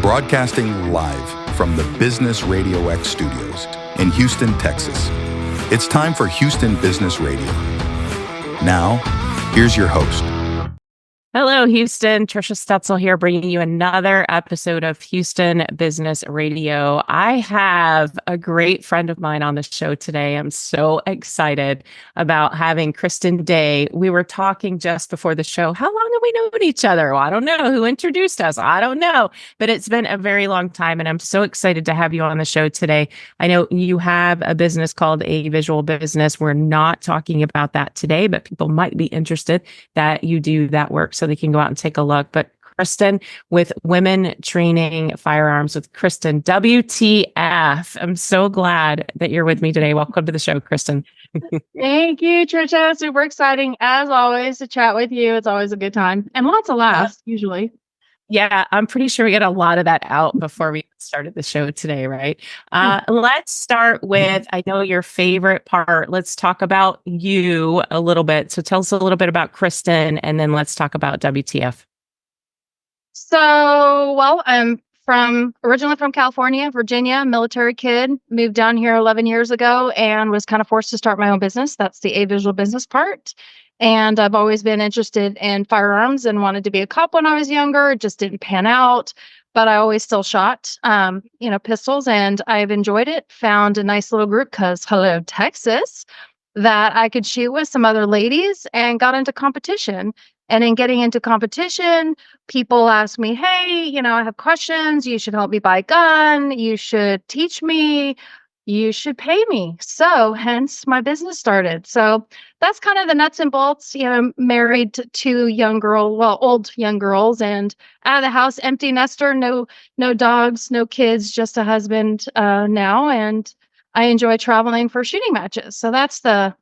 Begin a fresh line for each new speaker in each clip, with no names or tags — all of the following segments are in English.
Broadcasting live from the Business Radio X studios in Houston, Texas. It's time for Houston Business Radio. Now, here's your host.
Hello, Houston. Trisha Stetzel here, bringing you another episode of Houston Business Radio. I have a great friend of mine on the show today. I'm so excited about having Kristen Day. We were talking just before the show. How long have we known each other? Well, I don't know. Who introduced us? I don't know. But it's been a very long time, and I'm so excited to have you on the show today. I know you have a business called A Visual Business. We're not talking about that today, but people might be interested that you do that work, so they can go out and take a look. But Kristen with Women Training Firearms with Kristen, WTF. I'm so glad that you're with me today. Welcome to the show, Kristen.
Thank you, Trisha. Super exciting, as always, to chat with you. It's always a good time and lots of laughs, usually.
Yeah, I'm pretty sure we get a lot of that out before we started the show today, right? Let's start with, I know your favorite part. Let's talk about you a little bit. So tell us a little bit about Kristen, and then let's talk about WTF.
I'm originally from California, Virginia, military kid, moved down here 11 years ago and was kind of forced to start my own business. That's the A Visual Business part. And I've always been interested in firearms and wanted to be a cop when I was younger. It just didn't pan out, but I always still shot, pistols, and I've enjoyed it. Found a nice little group, because hello, Texas, that I could shoot with some other ladies, and got into competition. And in getting into competition, people ask me, hey, I have questions. You should help me buy a gun. You should teach me. You should pay me. So hence my business started. So that's kind of the nuts and bolts. Married to two old young girls, and out of the house, empty nester, no dogs, no kids, just a husband now. And I enjoy traveling for shooting matches. So that's the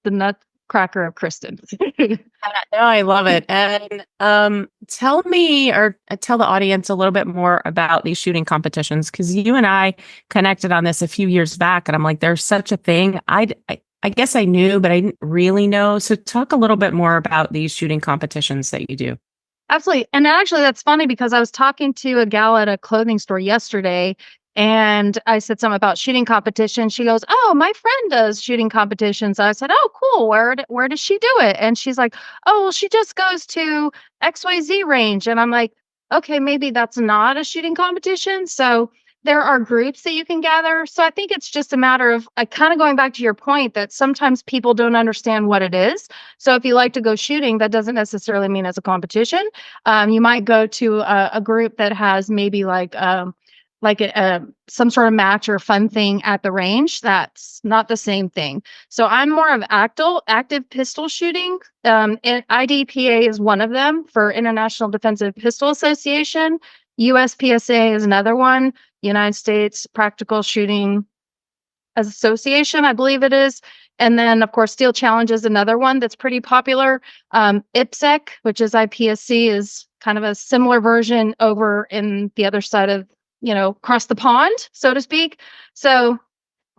nutcracker of Kristen.
No, I love it. And tell me, or tell the audience a little bit more about these shooting competitions, because you and I connected on this a few years back, and I'm like, there's such a thing. I guess I knew, but I didn't really know. So talk a little bit more about these shooting competitions that you do.
Absolutely. And actually, that's funny, because I was talking to a gal at a clothing store yesterday, and I said something about shooting competition. She goes, oh, my friend does shooting competitions. I said, oh, cool. Where does she do it? And she's like, oh, well, she just goes to XYZ range. And I'm like, okay, maybe that's not a shooting competition. So there are groups that you can gather. So I think it's just a matter of kind of going back to your point that sometimes people don't understand what it is. So if you like to go shooting, that doesn't necessarily mean it's a competition. You might go to a group that has maybe some sort of match or fun thing at the range. That's not the same thing. So I'm more of active pistol shooting. IDPA is one of them, for International Defensive Pistol Association. USPSA is another one, United States Practical Shooting Association, I believe it is. And then, of course, Steel Challenge is another one that's pretty popular. IPSEC, which is IPSC, is kind of a similar version over in the other side of across the pond, so to speak. So,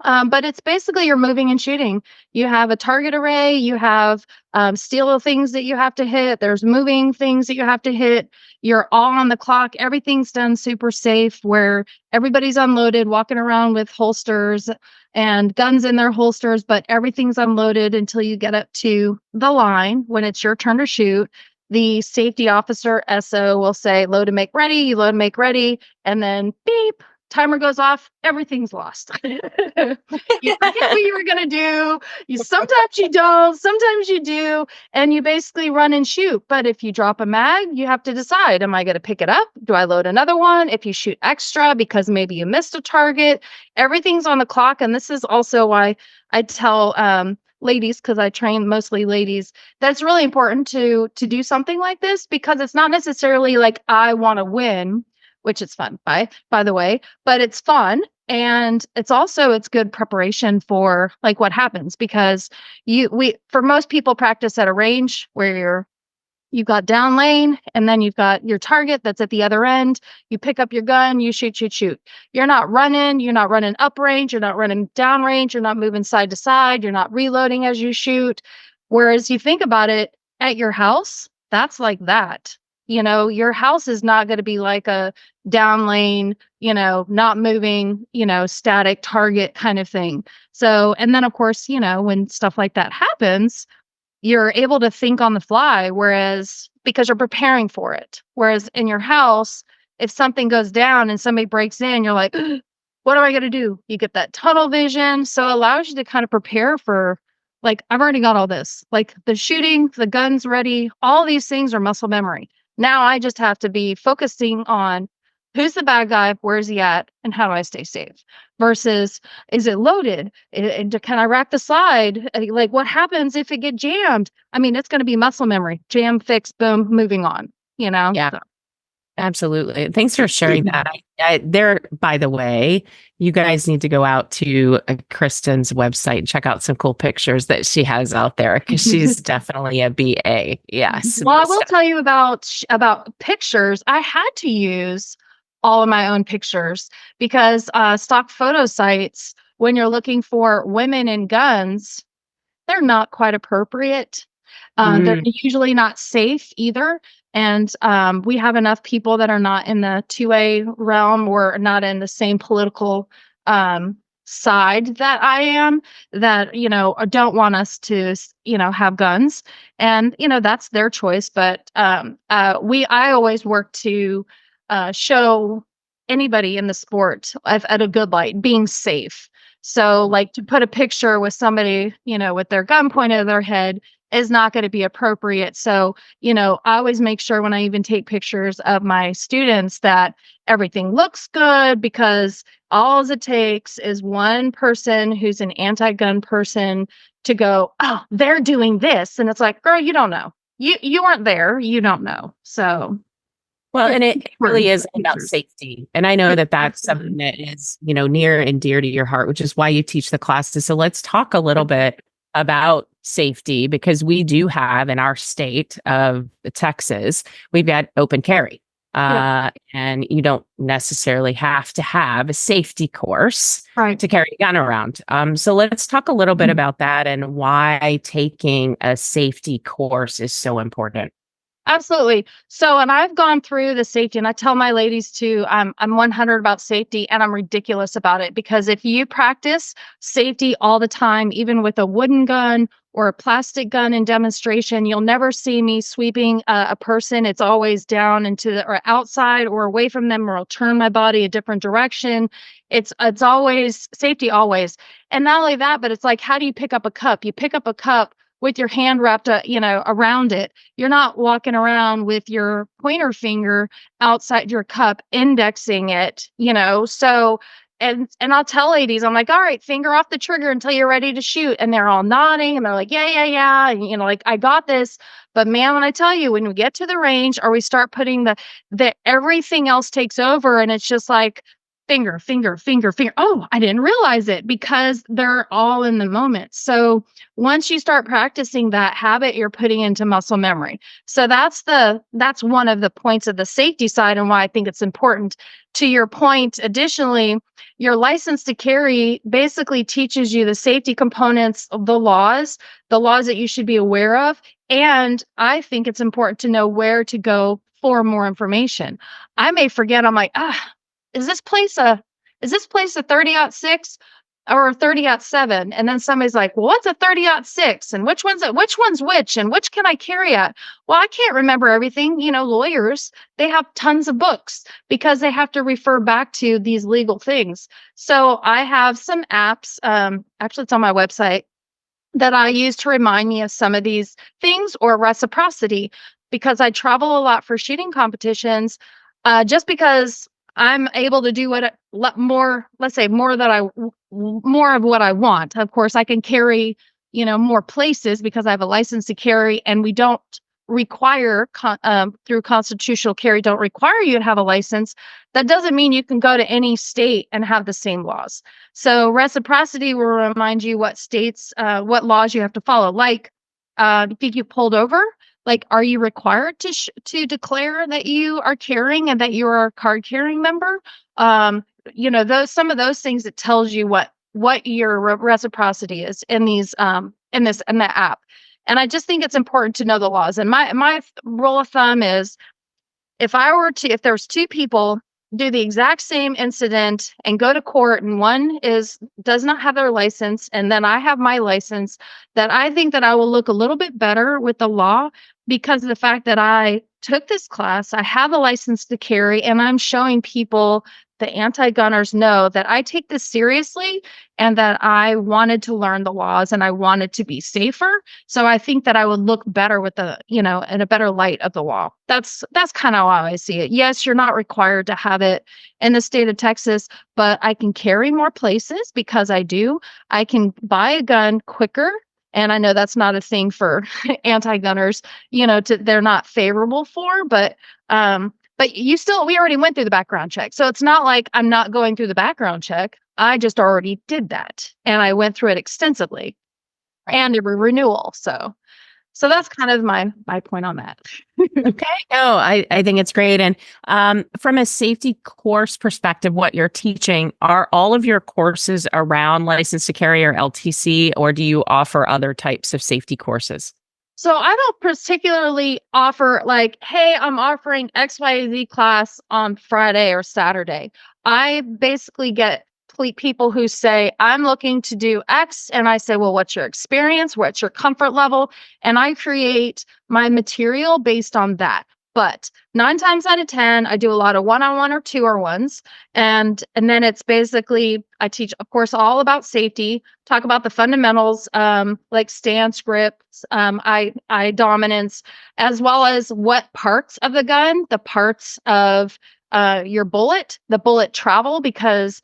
but it's basically you're moving and shooting. You have a target array, you have steel things that you have to hit. There's moving things that you have to hit. You're all on the clock. Everything's done super safe, where everybody's unloaded, walking around with holsters and guns in their holsters, but everything's unloaded until you get up to the line when it's your turn to shoot. The safety officer, SO, will say, load and make ready. You load and make ready. And then beep, timer goes off. Everything's lost. You forget what you were going to do. Sometimes you don't. Sometimes you do. And you basically run and shoot. But if you drop a mag, you have to decide, am I going to pick it up? Do I load another one? If you shoot extra because maybe you missed a target, everything's on the clock. And this is also why I tell ladies, because I train mostly ladies, that's really important to do something like this, because it's not necessarily like I want to win, which is fun by the way, but it's fun. And it's good preparation for like what happens, because for most people practice at a range where you've got down lane, and then you've got your target that's at the other end. You pick up your gun, you shoot. You're not running up range, you're not running down range, you're not moving side to side, you're not reloading as you shoot. Whereas you think about it at your house, that's like that. Your house is not going to be like a down lane, not moving, static target kind of thing. So, and then of course, when stuff like that happens, you're able to think on the fly, whereas because you're preparing for it. Whereas in your house, if something goes down and somebody breaks in, you're like, what am I going to do? You get that tunnel vision. So it allows you to kind of prepare for, like, I've already got all this, like the shooting, the guns ready, all these things are muscle memory. Now I just have to be focusing on who's the bad guy, where's he at, and how do I stay safe? Versus, is it loaded? Can I rack the slide? Like, what happens if it get jammed? I mean, it's going to be muscle memory. Jam, fix, boom, moving on.
Yeah.
So.
Absolutely. Thanks for sharing that. There, by the way, you guys need to go out to Kristen's website and check out some cool pictures that she has out there, because she's definitely a BA. Yes.
Well, I will tell you about pictures. I had to use all of my own pictures because stock photo sites, when you're looking for women and guns, they're not quite appropriate. They're usually not safe either. And we have enough people that are not in the 2A realm or not in the same political side that I am, that, don't want us to, have guns. And, that's their choice. But I always work to show anybody in the sport at a good light, being safe. So, like, to put a picture with somebody, with their gun pointed at their head is not going to be appropriate. So, I always make sure when I even take pictures of my students that everything looks good, because all it takes is one person who's an anti-gun person to go, oh, they're doing this. And it's like, girl, you don't know. You weren't there. You don't know. So.
Well, and it really is about safety. And I know that that's something that is, near and dear to your heart, which is why you teach the classes. So let's talk a little bit about safety, because we do have in our state of Texas, we've got open carry. And you don't necessarily have to have a safety course to carry a gun around. So let's talk a little bit about that and why taking a safety course is so important.
Absolutely. So, and I've gone through the safety, and I tell my ladies too, I'm 100 about safety, and I'm ridiculous about it, because if you practice safety all the time, even with a wooden gun or a plastic gun in demonstration, you'll never see me sweeping a person. It's always down or outside or away from them, or I'll turn my body a different direction. It's always safety, always. And not only that, but it's like, how do you pick up a cup? You pick up a cup with your hand wrapped up, around it. You're not walking around with your pointer finger outside your cup, indexing it, So, and I'll tell ladies, I'm like, all right, finger off the trigger until you're ready to shoot. And they're all nodding and they're like, yeah. And, like, I got this. But man, when I tell you, when we get to the range or we start putting the everything else takes over, and it's just like, finger. Oh, I didn't realize it, because they're all in the moment. So once you start practicing that habit, you're putting into muscle memory. So that's one of the points of the safety side, and why I think it's important. To your point, additionally, your license to carry basically teaches you the safety components of the laws that you should be aware of. And I think it's important to know where to go for more information. I may forget, I'm like, is this place a 30-06 or a 30-7? And then somebody's like, well, what's a 30-6? And which one's which? And which can I carry at? Well, I can't remember everything. Lawyers, they have tons of books because they have to refer back to these legal things. So I have some apps, actually it's on my website, that I use to remind me of some of these things, or reciprocity, because I travel a lot for shooting competitions, just because I'm able to do more of what I want. Of course, I can carry, more places because I have a license to carry, and we don't require through constitutional carry, don't require you to have a license. That doesn't mean you can go to any state and have the same laws. So reciprocity will remind you what what laws you have to follow. Like, if you get pulled over, like, are you required to declare that you are carrying and that you are a card carrying member? Some of those things, it tells you what your reciprocity is in the app. And I just think it's important to know the laws. And my rule of thumb is, if there's two people do the exact same incident and go to court, and one does not have their license, and then I have my license, that I think that I will look a little bit better with the law because of the fact that I took this class, I have a license to carry, and I'm showing people, the anti-gunners, know that I take this seriously and that I wanted to learn the laws and I wanted to be safer. So I think that I would look better with in a better light of the law. That's kind of how I see it. Yes, you're not required to have it in the state of Texas, but I can carry more places because I do. I can buy a gun quicker. And I know that's not a thing for anti-gunners, they're not favorable for, but we already went through the background check. So it's not like I'm not going through the background check. I just already did that. And I went through it extensively and a renewal. So that's kind of my point on that.
Okay. Oh, I think it's great. And from a safety course perspective, what you're teaching, are all of your courses around license to carry or LTC, or do you offer other types of safety courses?
So I don't particularly offer like, hey, I'm offering XYZ class on Friday or Saturday. I basically get people who say, I'm looking to do X. And I say, well, what's your experience? What's your comfort level? And I create my material based on that. But 9 times out of 10, I do a lot of one-on-one or 2-on-1s. And then it's basically, I teach, of course, all about safety, talk about the fundamentals, like stance, grips, eye dominance, as well as what parts of the gun, the parts of your bullet, the bullet travel, because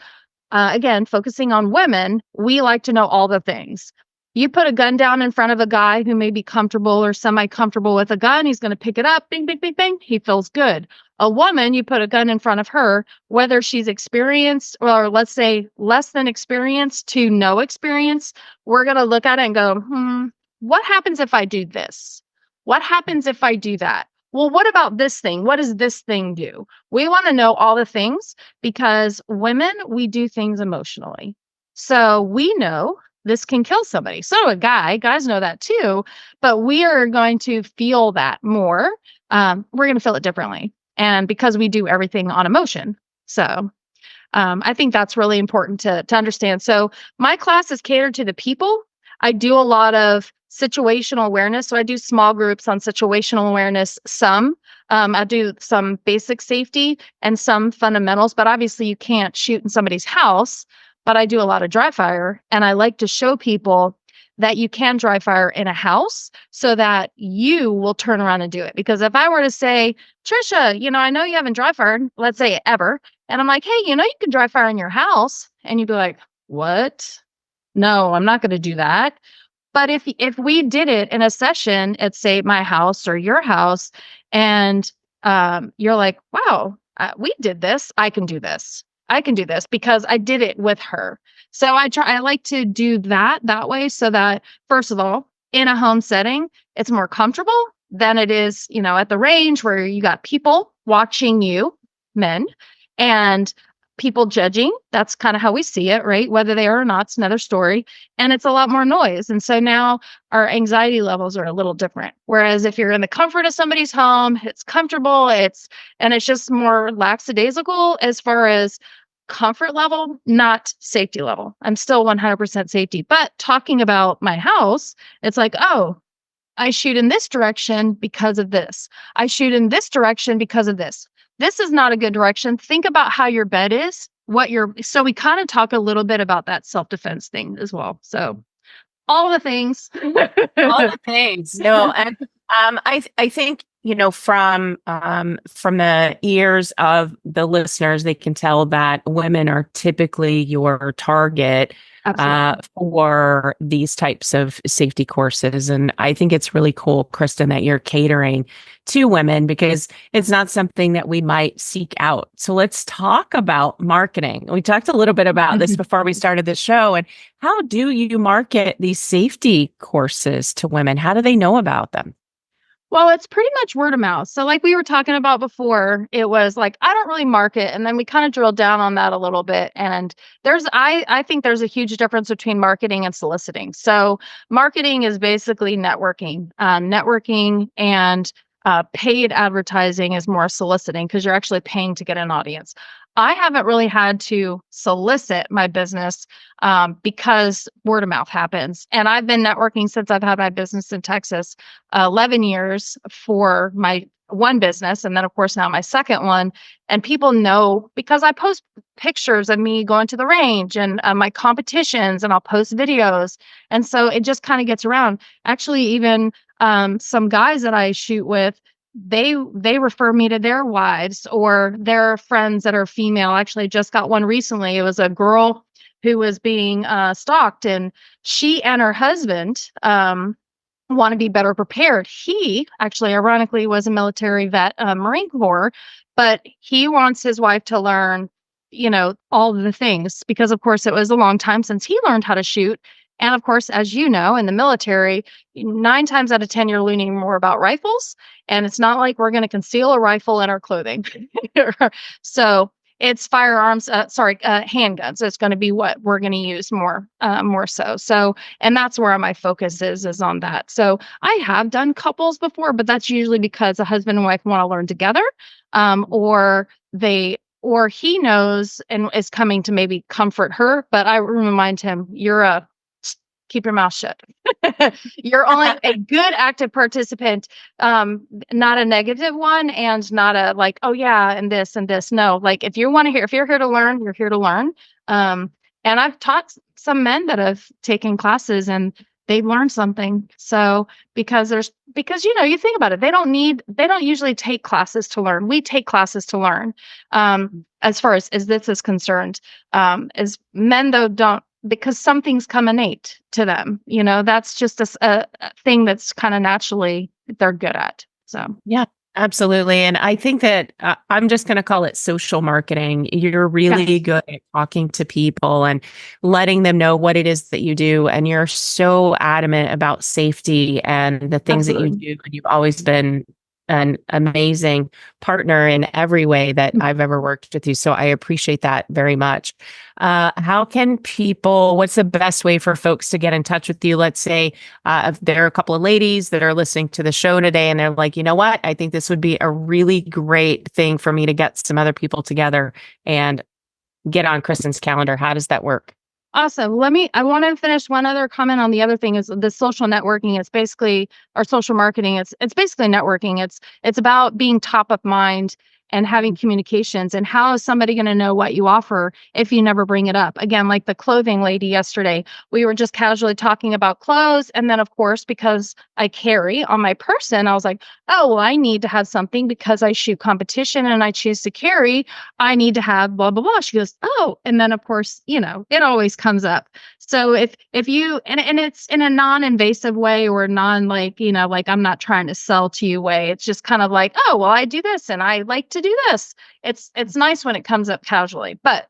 again, focusing on women, we like to know all the things. You put a gun down in front of a guy who may be comfortable or semi-comfortable with a gun, he's going to pick it up, bing, bing, bing, bing, he feels good. A woman, you put a gun in front of her, whether she's experienced or let's say less than experienced to no experience, we're going to look at it and go, what happens if I do this? What happens if I do that? Well, what about this thing? What does this thing do? We want to know all the things because women, we do things emotionally. So we know this can kill somebody. So do guys know that too, but we are going to feel that more. We're going to feel it differently. And because we do everything on emotion. So I think that's really important to understand. So my class is catered to the people. I do a lot of situational awareness. So I do small groups on situational awareness. I do some basic safety and some fundamentals, but obviously you can't shoot in somebody's house, but I do a lot of dry fire. And I like to show people that you can dry fire in a house so that you will turn around and do it. Because if I were to say, Trisha, I know you haven't dry fired, let's say ever. And I'm like, hey, you can dry fire in your house. And you'd be like, what? No, I'm not going to do that. But if we did it in a session at, say, my house or your house, and you're like, wow, we did this, I can do this. I can do this because I did it with her. So I like to do that way so that, first of all, in a home setting, it's more comfortable than it is, at the range where you got people watching you, men, and people judging. That's kind of how we see it, right? Whether they are or not, it's another story. And it's a lot more noise. And so now our anxiety levels are a little different. Whereas if you're in the comfort of somebody's home, it's comfortable, it's just more lackadaisical as far as comfort level, not safety level. I'm still 100% safety. But talking about my house, it's like, oh, I shoot in this direction because of this. I shoot in this direction because of this. This is not a good direction. Think about how your bed is, so we kind of talk a little bit about that self-defense thing as well. So all the things.
All the things. No, and I think, from the ears of the listeners, they can tell that women are typically your target for these types of safety courses. And I think it's really cool, Kristen, that you're catering to women because it's not something that we might seek out. So let's talk about marketing. We talked a little bit about this before we started the show. And how do you market these safety courses to women? How do they know about them?
Well, it's pretty much word of mouth. So like we were talking about before, it was like, I don't really market. And then we kind of drilled down on that a little bit. And I think there's a huge difference between marketing and soliciting. So marketing is basically networking and paid advertising is more soliciting because you're actually paying to get an audience. I haven't really had to solicit my business because word of mouth happens. And I've been networking since I've had my business in Texas, 11 years for my one business. And then, of course, now my second one. And people know because I post pictures of me going to the range and my competitions, and I'll post videos. And so it just kind of gets around. Actually, even some guys that I shoot with, they refer me to their wives or their friends that are female. Actually, I just got one recently. It was a girl who was being stalked, and she and her husband want to be better prepared. He actually, ironically, was a military vet, Marine Corps, but he wants his wife to learn, all of the things because, of course, it was a long time since he learned how to shoot. And of course, as you know, in the military, 9 times out of 10, you're learning more about rifles. And it's not like we're going to conceal a rifle in our clothing. So it's firearms, handguns. It's going to be what we're going to use more so. So, and that's where my focus is on that. So I have done couples before, but that's usually because a husband and wife want to learn together, or he knows and is coming to maybe comfort her. But I remind him, keep your mouth shut. You're only a good active participant, not a negative one, and not a like, oh yeah, and this and this. No, like if you're here to learn, you're here to learn. And I've taught some men that have taken classes and they learned something. So because you think about it, they don't usually take classes to learn. We take classes to learn. As far as this is concerned, as men though don't, because some things come innate to them. That's just a thing that's kind of naturally they're good at. So,
Yeah, absolutely. And I think that I'm just going to call it social marketing. You're really good at talking to people and letting them know what it is that you do. And you're so adamant about safety and the things that you do. And you've always been an amazing partner in every way that I've ever worked with you. So I appreciate that very much. What's the best way for folks to get in touch with you? Let's say if there are a couple of ladies that are listening to the show today and they're like, you know what, I think this would be a really great thing for me to get some other people together and get on Kristen's calendar. How does that work?
Awesome. I want to finish one other comment on the other thing is the social networking. It's basically, or social marketing. It's basically networking. It's about being top of mind and having communications. And how is somebody going to know what you offer if you never bring it up? Again, like the clothing lady yesterday, we were just casually talking about clothes. And then, of course, because I carry on my person, I was like, oh, well, I need to have something because I shoot competition and I choose to carry. I need to have blah, blah, blah. She goes, oh, and then, of course, it always comes up. So if you, and it's in a non-invasive way or like I'm not trying to sell to you way. It's just kind of like, oh, well, I do this and I like to do this. It's nice when it comes up casually. But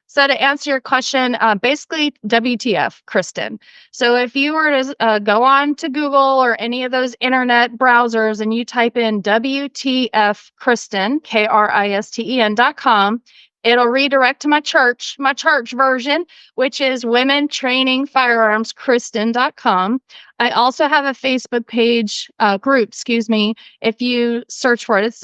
so to answer your question, basically WTF, Kristen. So if you were to go on to Google or any of those internet browsers and you type in WTF Kristen, KRISTEN.com, it'll redirect to my church version, which is Women Training Firearms Kristen.com. I also have a Facebook page group, if you search for it.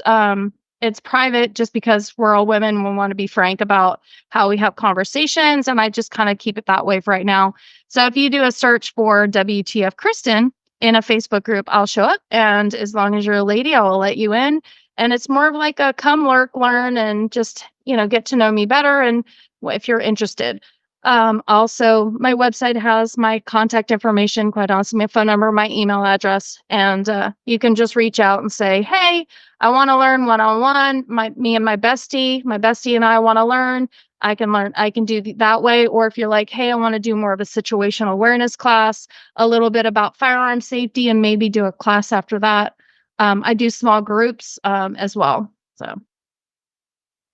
It's private just because we're all women. We want to be frank about how we have conversations, and I just kind of keep it that way for right now. So if you do a search for WTF Kristen in a Facebook group, I'll show up, and as long as you're a lady, I will let you in. And it's more of like a come lurk, learn, and just get to know me better. And if you're interested. Also, my website has my contact information, quite honestly, my phone number, my email address, and you can just reach out and say, hey, I want to learn one-on-one. Me and my bestie and I want to learn. I can do that way. Or if you're like, hey, I want to do more of a situational awareness class, a little bit about firearm safety, and maybe do a class after that. I do small groups as well. So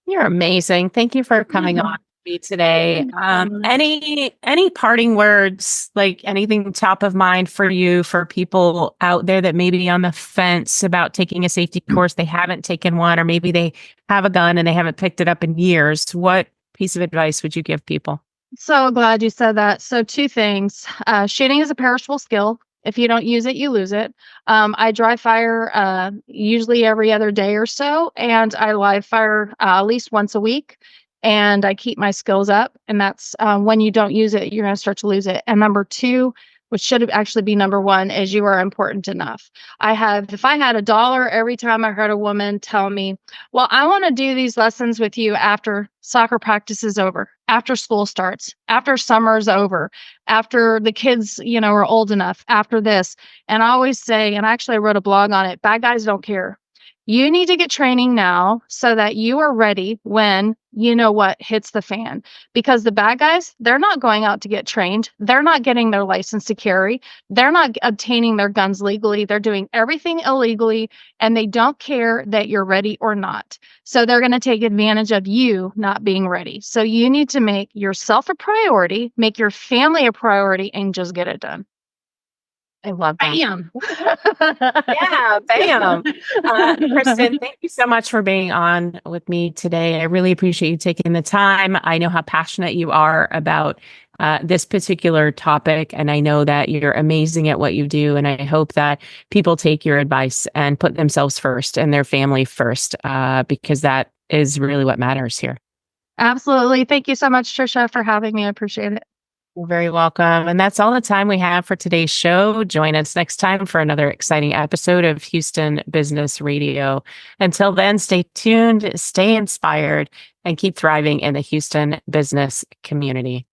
you're amazing. Thank you for coming on me today. Any parting words, like anything top of mind for you, for people out there that may be on the fence about taking a safety course, they haven't taken one, or maybe they have a gun and they haven't picked it up in years? What piece of advice would you give people?
So glad you said that. So 2 things. Shooting is a perishable skill. If you don't use it, you lose it. I dry fire usually every other day or so, and I live fire at least once a week. And I keep my skills up. And that's when you don't use it, you're going to start to lose it. And number two, which should actually be number one, is you are important enough. If I had $1 every time I heard a woman tell me, well, I want to do these lessons with you after soccer practice is over, after school starts, after summer's over, after the kids, are old enough, after this. And I always say, and actually I wrote a blog on it, bad guys don't care. You need to get training now so that you are ready when what hits the fan. Because the bad guys, they're not going out to get trained. They're not getting their license to carry. They're not obtaining their guns legally. They're doing everything illegally, and they don't care that you're ready or not. So they're going to take advantage of you not being ready. So you need to make yourself a priority, make your family a priority, and just get it done.
I love that.
Bam.
Yeah, bam. Kristen, thank you so much for being on with me today. I really appreciate you taking the time. I know how passionate you are about this particular topic, and I know that you're amazing at what you do. And I hope that people take your advice and put themselves first and their family first, because that is really what matters here.
Absolutely. Thank you so much, Trisha, for having me. I appreciate it.
You're very welcome. And that's all the time we have for today's show. Join us next time for another exciting episode of Houston Business Radio. Until then, stay tuned, stay inspired, and keep thriving in the Houston business community.